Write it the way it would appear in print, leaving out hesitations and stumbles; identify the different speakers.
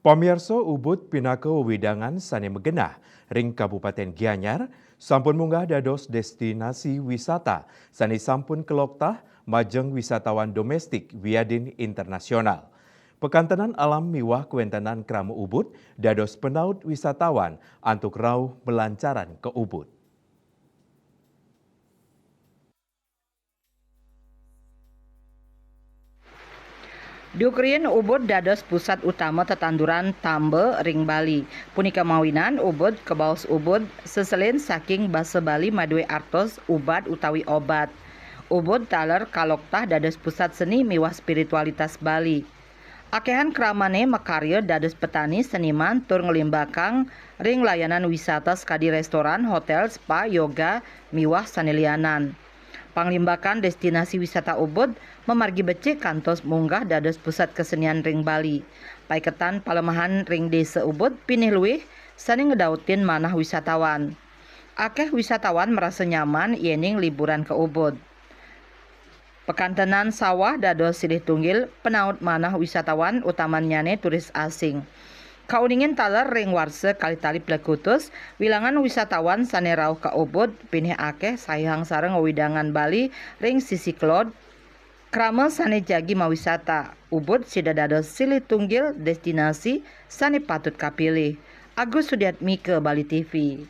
Speaker 1: Pamirsa Ubud pinaka wewidangan sane megenah ring Kabupaten Gianyar sampun munggah dados destinasi wisata sane sampun keloktah majeng wisatawan domestik wiadin internasional. Pekantenan alam miwah kuentenan Kramu Ubud dados penaut wisatawan antuk rauh melancaran ke Ubud.
Speaker 2: Diukerin Ubud dados pusat utama tetanduran Tambe ring Bali. Punika mawinan Ubud kebaos Ubud seselin saking basa Bali madue artos ubad utawi obat. Ubud taler kaloktah dados pusat seni miwah spiritualitas Bali. Akehan kramane makarya dados petani seniman tur ngelimbakang ring layanan wisata skadi restoran, hotel, spa, yoga, miwah sanelianan. Panglimbakan destinasi wisata Ubud memargi becik kantos munggah dados pusat kesenian ring Bali. Paiketan palemahan ring desa Ubud pinih luwih sani ngedautin manah wisatawan. Akeh wisatawan merasa nyaman yening liburan ke Ubud. Pekantenan sawah dados silih tunggil penaut manah wisatawan utamanyane turis asing. Kauningin taler ring warse kali-tali Plekutus, wilangan wisatawan sane rauh ka Ubud pinih akeh sayang sareng wewidangan Bali ring sisi Klod. Krama sane jagi mawisata, Ubud sida dados silih tunggil destinasi sane patut kapilih. Agus Sudiatmike, Bali TV.